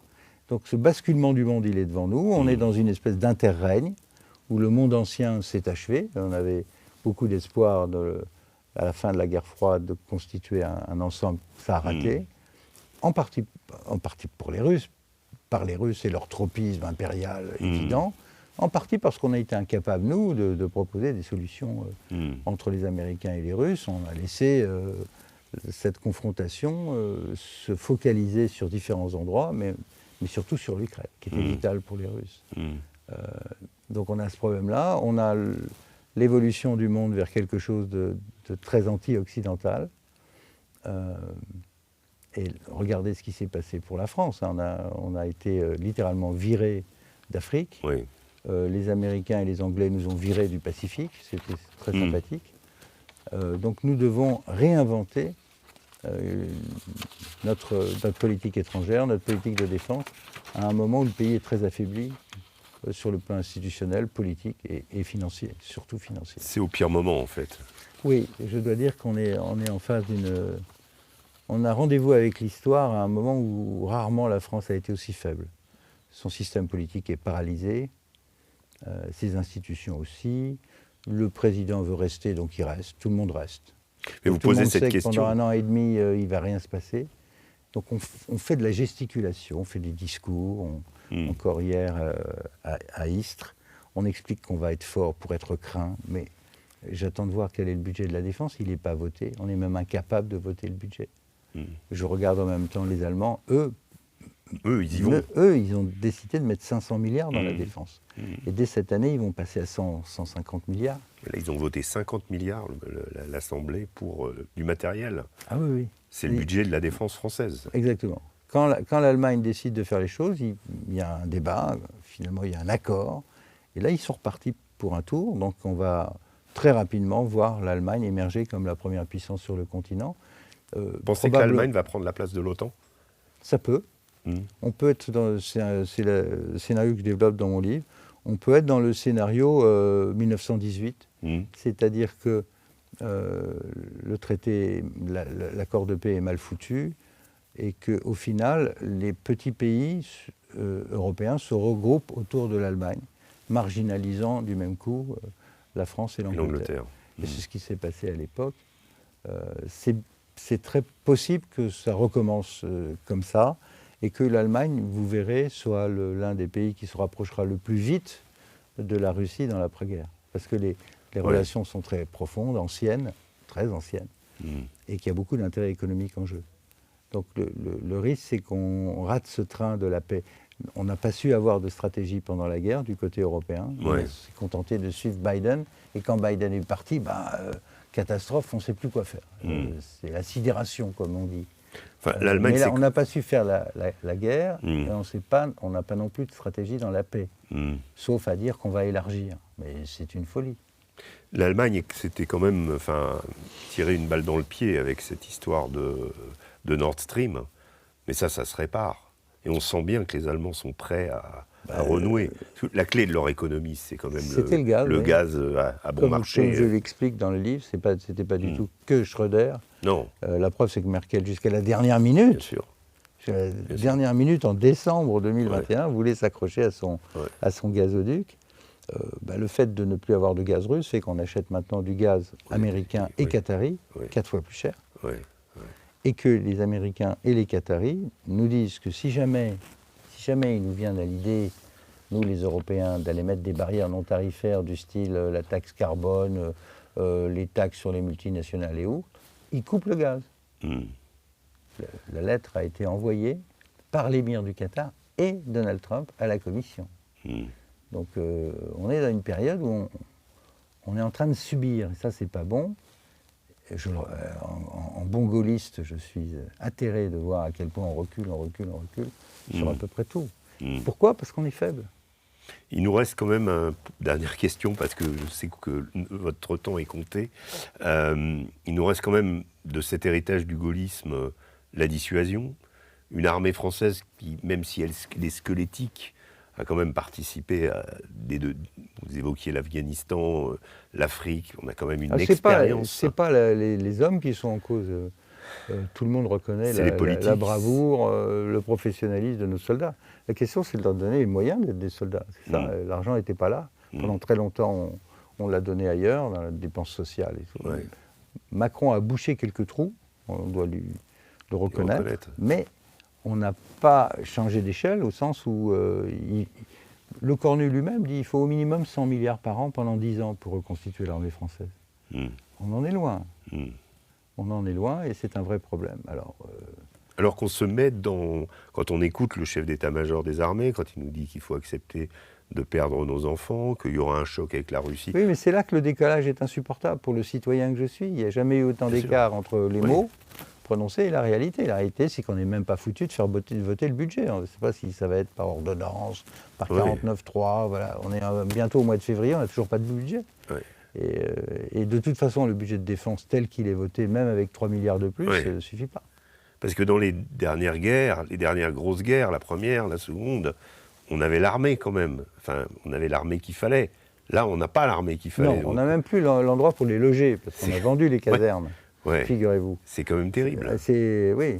Donc ce basculement du monde, il est devant nous. On est dans une espèce d'interrègne, où le monde ancien s'est achevé. On avait beaucoup d'espoir à la fin de la guerre froide de constituer un ensemble. Ça a raté. En partie pour les Russes, par les Russes et leur tropisme impérial évident. En partie parce qu'on a été incapables, nous, de proposer des solutions entre les Américains et les Russes. On a laissé cette confrontation se focaliser sur différents endroits, mais surtout sur l'Ukraine, qui était vitale pour les Russes. Donc on a ce problème-là. On a l'évolution du monde vers quelque chose de très anti-occidental. Et regardez ce qui s'est passé pour la France. On a été littéralement virés d'Afrique. Les Américains et les Anglais nous ont virés du Pacifique. C'était très sympathique. Donc nous devons réinventer notre politique étrangère, notre politique de défense, à un moment où le pays est très affaibli sur le plan institutionnel, politique et financier, surtout financier. C'est au pire moment, en fait. Oui, je dois dire qu'on est en face d'une... On a rendez-vous avec l'histoire à un moment où rarement la France a été aussi faible. Son système politique est paralysé, ses institutions aussi. Le président veut rester, donc il reste. Tout le monde reste. Mais vous posez cette question. Pendant 1 an et demi, il ne va rien se passer. Donc on fait de la gesticulation, on fait des discours. Encore hier à Istres, on explique qu'on va être fort pour être craint, mais j'attends de voir quel est le budget de la défense. Il n'est pas voté. On est même incapable de voter le budget. Je regarde en même temps les Allemands. Eux, ils y vont. Eux, ils ont décidé de mettre 500 milliards dans la défense. Et dès cette année, ils vont passer à 150 milliards. Là, ils ont voté 50 milliards, l'Assemblée, pour du matériel. Ah oui. C'est le budget de la défense française. Exactement. Quand l'Allemagne décide de faire les choses, il y a un débat, finalement il y a un accord. Et là, ils sont repartis pour un tour. Donc on va très rapidement voir l'Allemagne émerger comme la première puissance sur le continent. Vous pensez que l'Allemagne va prendre la place de l'OTAN ? Ça peut. On peut être dans c'est le scénario que je développe dans mon livre. On peut être dans le scénario 1918, c'est-à-dire que le traité, l'accord de paix est mal foutu et qu'au final, les petits pays européens se regroupent autour de l'Allemagne, marginalisant du même coup la France et l'Angleterre. Et c'est ce qui s'est passé à l'époque. C'est très possible que ça recommence comme ça et que l'Allemagne, vous verrez, soit l'un des pays qui se rapprochera le plus vite de la Russie dans l'après-guerre. Parce que les relations sont très profondes, anciennes, très anciennes, et qu'il y a beaucoup d'intérêts économiques en jeu. Donc le risque, c'est qu'on rate ce train de la paix. On n'a pas su avoir de stratégie pendant la guerre du côté européen. On s'est contenté de suivre Biden, et quand Biden est parti, catastrophe, on ne sait plus quoi faire. C'est la sidération, comme on dit. Enfin, mais là, on n'a pas su faire la guerre, et on n'a pas non plus de stratégie dans la paix, sauf à dire qu'on va élargir. Mais c'est une folie. L'Allemagne, c'était quand même tirer une balle dans le pied avec cette histoire de Nord Stream. Mais ça se répare. Et on sent bien que les Allemands sont prêts à renouer. La clé de leur économie, c'est quand même le gaz à bon marché. Comme je l'explique dans le livre, c'était pas du tout que Schröder. Non. La preuve, c'est que Merkel, jusqu'à la dernière minute, dernière minute en décembre 2021, voulait s'accrocher à son gazoduc. Le fait de ne plus avoir de gaz russe fait qu'on achète maintenant du gaz américain et qatari, 4 fois plus cher. Et que les Américains et les Qataris nous disent que si jamais il nous vient à l'idée, nous les Européens, d'aller mettre des barrières non tarifaires du style la taxe carbone, les taxes sur les multinationales et autres, ils coupent le gaz. La lettre a été envoyée par l'émir du Qatar et Donald Trump à la Commission. Donc on est dans une période où on est en train de subir, et ça c'est pas bon. En bon gaulliste, je suis atterré de voir à quel point on recule sur à peu près tout. Pourquoi ? Parce qu'on est faible. Il nous reste quand même une dernière question, parce que je sais que votre temps est compté. Il nous reste quand même de cet héritage du gaullisme la dissuasion. Une armée française qui, même si elle est squelettique, a quand même participé à vous évoquiez l'Afghanistan, l'Afrique, on a quand même une expérience. C'est pas les hommes qui sont en cause. Tout le monde reconnaît la bravoure, le professionnalisme de nos soldats. La question, c'est de leur donner les moyens d'être des soldats. C'est ça, l'argent n'était pas là. Pendant très longtemps, on l'a donné ailleurs, dans la dépense sociale et tout. Macron a bouché quelques trous, on doit le reconnaître. Mais on n'a pas changé d'échelle au sens où le Cornu lui-même dit qu'il faut au minimum 100 milliards par an pendant 10 ans pour reconstituer l'armée française. On en est loin. On en est loin et c'est un vrai problème. Alors qu'on se met quand on écoute le chef d'état-major des armées, quand il nous dit qu'il faut accepter de perdre nos enfants, qu'il y aura un choc avec la Russie. Oui, mais c'est là que le décalage est insupportable pour le citoyen que je suis. Il n'y a jamais eu autant d'écart entre les mots prononcés et la réalité. La réalité, c'est qu'on n'est même pas foutu de faire voter le budget. On ne sait pas si ça va être par ordonnance, par 49.3. Voilà. On est bientôt au mois de février, on n'a toujours pas de budget. Et de toute façon, le budget de défense tel qu'il est voté, même avec 3 milliards de plus, ça ne suffit pas. Parce que dans les dernières guerres, les dernières grosses guerres, la première, la seconde, on avait l'armée quand même. Enfin, on avait l'armée qu'il fallait. Là, on n'a pas l'armée qu'il fallait. Non, on n'a même plus l'endroit pour les loger, parce qu'on a vendu les casernes, figurez-vous. C'est quand même terrible. Oui.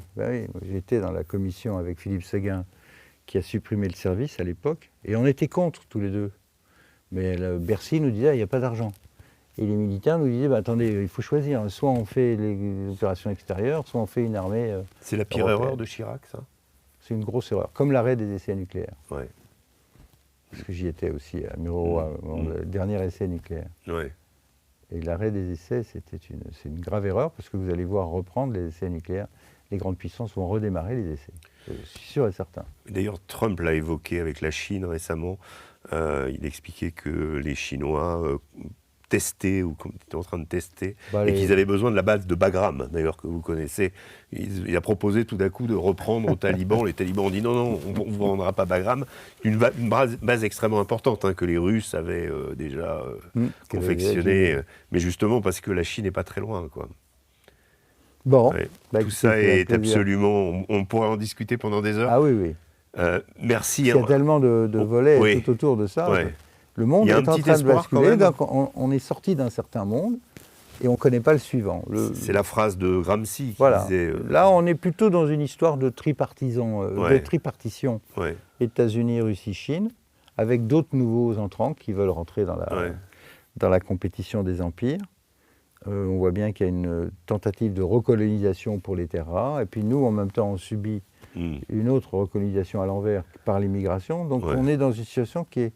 J'étais dans la commission avec Philippe Séguin, qui a supprimé le service à l'époque, et on était contre tous les deux. Mais Bercy nous disait, il n'y a pas d'argent. Et les militaires nous disaient, attendez, il faut choisir. Soit on fait les opérations extérieures, soit on fait une armée C'est la pire erreur de Chirac, ça ? C'est une grosse erreur. Comme l'arrêt des essais nucléaires. Parce que j'y étais aussi à Mururoa, le dernier essai nucléaire. Et l'arrêt des essais, c'est une grave erreur, parce que vous allez voir reprendre les essais nucléaires. Les grandes puissances vont redémarrer les essais. Je suis sûr et certain. D'ailleurs, Trump l'a évoqué avec la Chine récemment. Il expliquait que les Chinois tester, ou qu'on était en train de tester, et qu'ils avaient besoin de la base de Bagram, d'ailleurs, que vous connaissez. Il a proposé tout d'un coup de reprendre aux talibans. Les talibans ont dit non, on ne vous rendra pas Bagram. Une base extrêmement importante, que les Russes avaient déjà confectionnée, mais justement parce que la Chine n'est pas très loin, quoi. Bon, tout ça est absolument... On pourrait en discuter pendant des heures. Ah oui. Merci. Il y a tellement de volets tout autour de ça. Ouais. Le monde est en train de basculer, donc on est sorti d'un certain monde et on ne connaît pas le suivant. C'est la phrase de Gramsci qui disait... Là, on est plutôt dans une histoire de tripartition, États-Unis, Russie, Chine, avec d'autres nouveaux entrants qui veulent rentrer dans la compétition des empires. On voit bien qu'il y a une tentative de recolonisation pour les terres rares, et puis nous, en même temps, on subit une autre recolonisation à l'envers par l'immigration. Donc on est dans une situation qui est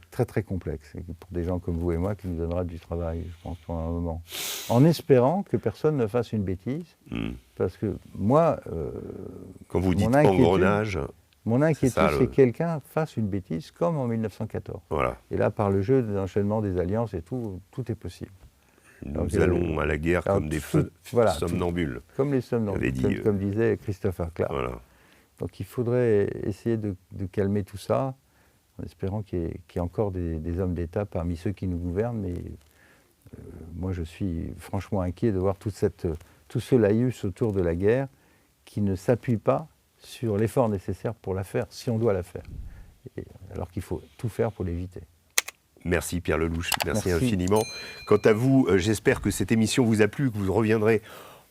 très très complexe, et pour des gens comme vous et moi, qui nous donnera du travail, je pense, pendant un moment. En espérant que personne ne fasse une bêtise, parce que moi... Quand vous dites engrenage... Mon inquiétude, c'est que quelqu'un fasse une bêtise comme en 1914. Voilà. Et là, par le jeu des enchaînements des alliances et tout est possible. Nous allons à la guerre comme des somnambules. Comme les somnambules, comme disait Christopher Clark. Voilà. Donc il faudrait essayer de calmer tout ça, en espérant qu'il y ait encore des hommes d'État parmi ceux qui nous gouvernent. Mais moi, je suis franchement inquiet de voir tout ce laïus autour de la guerre qui ne s'appuie pas sur l'effort nécessaire pour la faire, si on doit la faire. Alors qu'il faut tout faire pour l'éviter. Merci Pierre Lelouch, merci infiniment. Quant à vous, j'espère que cette émission vous a plu, que vous reviendrez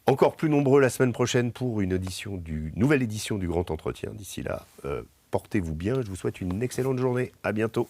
encore plus nombreux la semaine prochaine pour une nouvelle édition du Grand Entretien. D'ici là, portez-vous bien, je vous souhaite une excellente journée, à bientôt.